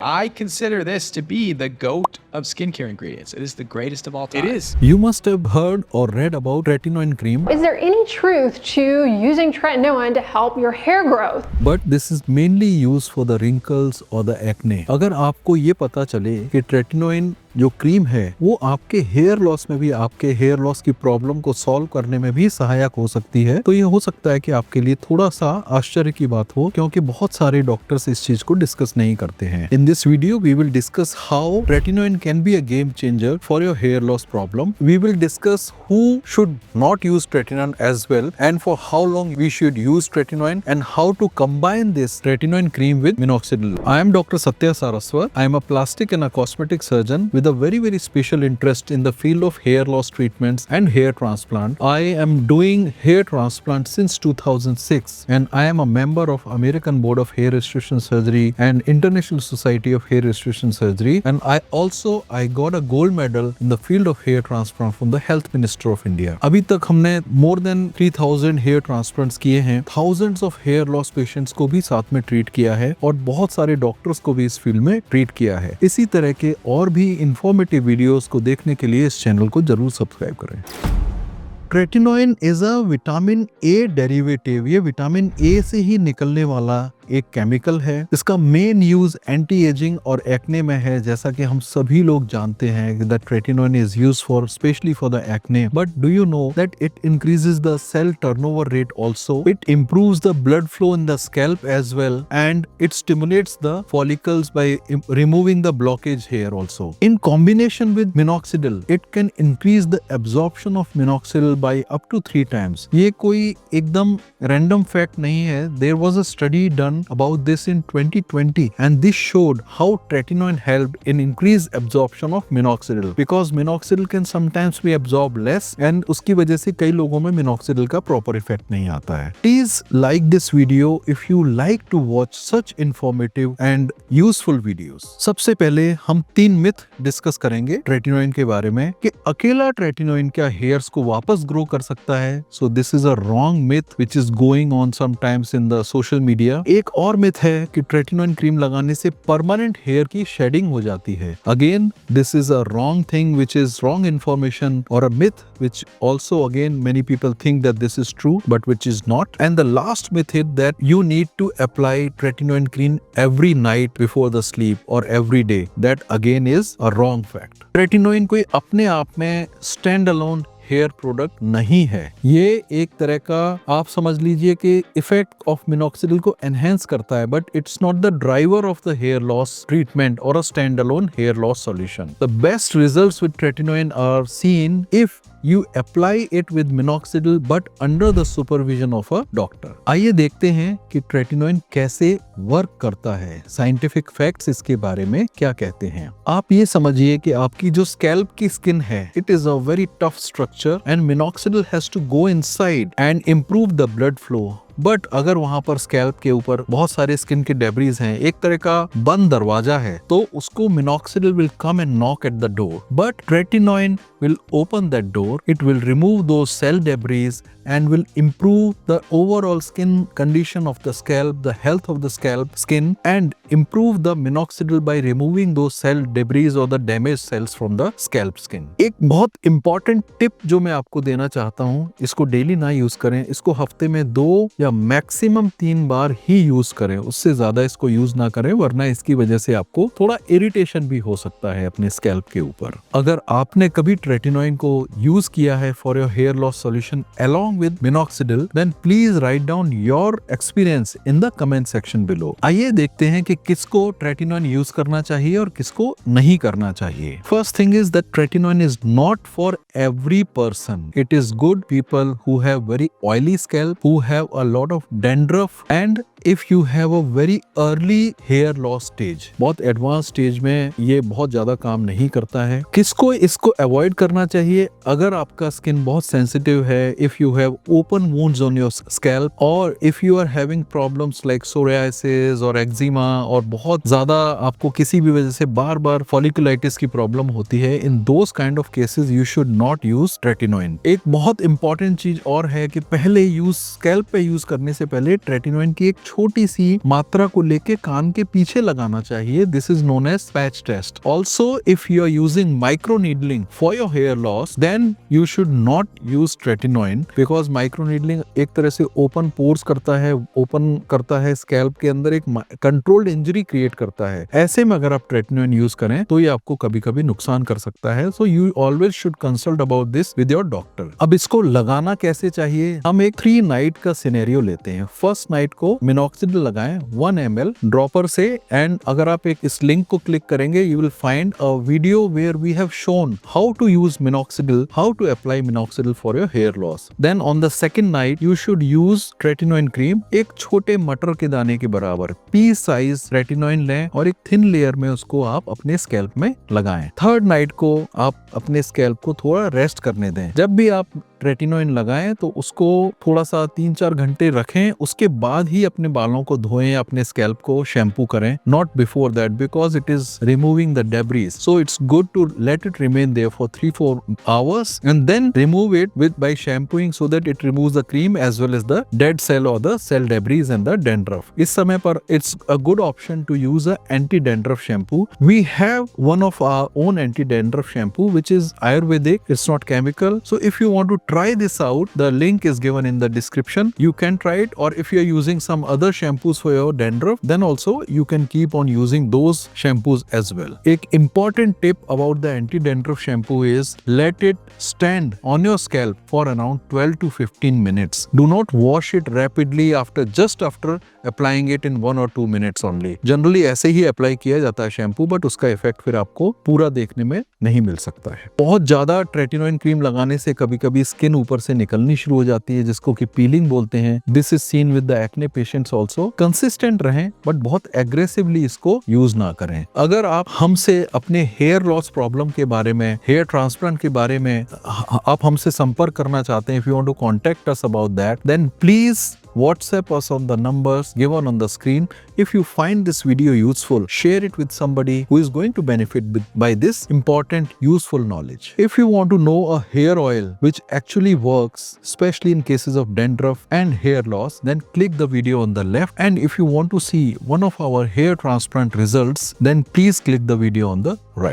I consider this to be the GOAT of skincare ingredients. It is the greatest of all time. It is. You must have heard or read about tretinoin cream. Is there any truth to using tretinoin to help your hair growth? But this is mainly used for the wrinkles or the acne. अगर आपको ये पता चले कि tretinoin जो cream है वो आपके हेयर लॉस में भी, आपके हेयर लॉस की प्रॉब्लम को सॉल्व करने में भी सहायक हो सकती है, तो ये हो सकता है कि आपके लिए थोड़ा सा आश्चर्य की बात हो, क्योंकि बहुत सारे डॉक्टर्स इस चीज को डिस्कस नहीं करते हैं। In this video we will discuss how tretinoin can be a game changer for your hair loss problem. We will discuss who should not use tretinoin as well, and for how long we should use tretinoin, and how to combine this tretinoin cream with minoxidil. I am Dr. Satya Saraswat. I am a plastic and a cosmetic surgeon with a very special interest in the field of hair loss treatments and hair transplant. I am doing hair transplant since 2006, and I am a member of American Board of Hair Restoration Surgery and International Society of Hair Restoration Surgery, and I got a gold medal in the field of hair transplant from the Health Ministry of India. अभी तक हमने more than 3000 hair transplants किए हैं, thousands of hair loss patients को भी साथ में treat किया है, और बहुत सारे डॉक्टर्स को भी इस फील्ड में ट्रीट किया है। इसी तरह के और भी इंफॉर्मेटिव वीडियोस को देखने के लिए इस चैनल को जरूर सब्सक्राइब करें। Tretinoin is a vitamin A derivative. ये विटामिन ए से ही निकलने वाला एक केमिकल है। इसका मेन यूज एंटी एजिंग और एक्ने में है, जैसा कि हम सभी लोग जानते हैं that tretinoin is used for specially for the acne. But do you know that it increases the cell turnover rate also, it improves the blood flow in the scalp as well, and it stimulates the follicles by removing the blockage here also. In combination with minoxidil, it can increase the absorption of minoxidil by up to 3 times. ये कोई एकदम random fact नहीं है. There was a study done about this in 2020, and this showed how tretinoin helped in increased absorption of minoxidil, because minoxidil can sometimes be absorbed less, and उसकी वजह से कई लोगों में minoxidil का proper effect नहीं आता है. Please like this video if you like to watch such informative and useful videos. सबसे पहले हम 3 मिथ डिस्कस करेंगे ट्रेटिनोइन के बारे में कि अकेला ट्रेटिनोइन क्या हेयर्स को वापस ग्रो कर सकता है. So this is a wrong myth which is going on sometimes in the social media. एक और मिथ है कि ट्रेटिनोइन क्रीम लगाने से परमानेंट हेयर की शेडिंग हो जाती है. Again this is a wrong thing which is wrong information or a myth which also again many people think that this is true but which is not. And the last myth is that you need to apply tretinoin cream every night before the sleep or every day. That again is a wrong fact. Tretinoin कोई अपने आप में stand alone hair product नहीं है. ये एक तरह का आप समझ लीजिए कि इफेक्ट ऑफ मिनॉक्सिडिल को एनहेंस करता है, but it's not the driver of the hair loss treatment और a stand alone hair loss solution. The best results with tretinoin are seen if you apply it with minoxidil but under the supervision of a doctor. आइए देखते हैं कि tretinoin कैसे work करता है. Scientific facts इसके बारे में क्या कहते हैं. आप ये समझिए कि आपकी जो स्कैल्प की स्किन है, it is a very tough structure and minoxidil has to go inside and improve the blood flow. But अगर वहां पर स्कैल्प के ऊपर बहुत सारे स्किन के डेब्रीज हैं, एक तरह का बंद दरवाजा है, तो उसको minoxidil will come and knock at the door. But tretinoin will open that door. It will remove those cell debris and will improve the overall skin condition of the scalp, the health of the scalp skin, and improve the minoxidil by removing those cell debris or the damaged cells from the scalp skin. एक बहुत important tip जो मैं आपको देना चाहता हूँ, इसको daily ना यूज करें. इसको हफ्ते में 2 या मैक्सिमम 3 बार ही यूज करें. उससे ज्यादा इसको यूज ना करें, वरना इसकी वजह से आपको थोड़ा इरिटेशन भी हो सकता है अपने स्कैल्प के ऊपर. अगर आपने कभी ट्रेटिनोइन को यूज किया है for your hair loss solution along with minoxidil, then please write down your experience in the comment section below. आइए देखते हैं कि किसको ट्रेटिनोइन यूज करना चाहिए और किसको नहीं करना चाहिए. First thing is that tretinoin is not for every person. It is good people who have very oily scalp, who have a lot of dandruff, and if you have a very early hair loss stage. बहुत advance stage में ये बहुत ज्यादा काम नहीं करता है. किसको इसको अवॉइड करना चाहिए? अगर आपका स्किन बहुत सेंसिटिव है, if you have open wounds on your scalp, or if you are having problems like psoriasis or eczema, और बहुत ज्यादा आपको किसी भी वजह से बार बार folliculitis की प्रॉब्लम होती है, in those kind of cases you should not use tretinoin. एक बहुत इंपॉर्टेंट चीज और है कि पहले स्कैल्प पे यूज करने से पहले ट्रेटिनोइन की एक छोटी सी मात्रा को लेके कान के पीछे लगाना चाहिए. This is known as patch test. Also if you are using micro needling for your hair loss, then you should not use tretinoin, because micro needling एक तरह से ओपन पोर्स करता है स्कैल्प के अंदर, एक कंट्रोल्ड इंजरी क्रिएट करता है. ऐसे में अगर आप ट्रेटिनोइन यूज करें तो ये आपको कभी कभी नुकसान कर सकता है. So you always should consult about this with your doctor. अब इसको लगाना कैसे चाहिए? हम एक 3 नाइट का सिनेरियो लेते हैं. फर्स्ट नाइट को मिनॉक्सिडिल लगाएं 1 ml ड्रॉपर से, एंड अगर आप एक इस लिंक को क्लिक करेंगे you will find a video where we have shown how to use minoxidil, how to apply minoxidil for your hair loss. Then on the second night you should use tretinoin cream, एक छोटे मटर के दाने के बराबर P size tretinoin लें और एक थिन लेयर में उसको आप अपने स्कैल्प में लगाएं. थर्ड नाइट को आप अपने स्कैल्प को थोड़ा रेस्ट करने दें. जब भी आप ट्रेटिनोइन लगाएं तो उसको थोड़ा सा 3-4 घंटे रखें, उसके बाद ही अपने बालों को धोएं, अपने स्कैल्प को शैम्पू करें, not before that, because it is removing the debris. So it's good to let it remain there for 3-4 hours and then remove it by shampooing so that it removes the cream as well as the dead cell or the cell debris and the dandruff. इस समय पर it's a good option to use a anti-dandruff shampoo. We have one of our own anti-dandruff shampoo which is Ayurvedic. It's not chemical. So if you want to try this out, the link is given in the description. You can try it, or if you are using some other shampoos for your dandruff, then also you can keep on using those shampoos as well. एक important tip about the anti-dandruff shampoo is let it stand on your scalp for around 12 to 15 minutes. Do not wash it rapidly just after applying it in 1 or 2 minutes only. Generally ऐसे ही apply किया जाता है shampoo, but उसका effect फिर आपको पूरा देखने में नहीं मिल सकता है. बहुत ज्यादा ट्रेटिनोइन क्रीम लगाने से कभी कभी स्किन ऊपर से निकलनी शुरू हो जाती है, जिसको कि पीलिंग बोलते हैं. This is seen with the acne patients also. Consistent रहें बट बहुत एग्रेसिवली इसको यूज ना करें. अगर आप हमसे अपने हेयर लॉस प्रॉब्लम के बारे में, हेयर ट्रांसप्लांट के बारे में आप हमसे संपर्क करना चाहते हैं, if you want to contact us about that, then please WhatsApp us on the numbers given on the screen. If you find this video useful, share it with somebody who is going to benefit by this important, useful knowledge. If you want to know a hair oil which actually works, especially in cases of dandruff and hair loss, then click the video on the left. And if you want to see one of our hair transplant results, then please click the video on the right.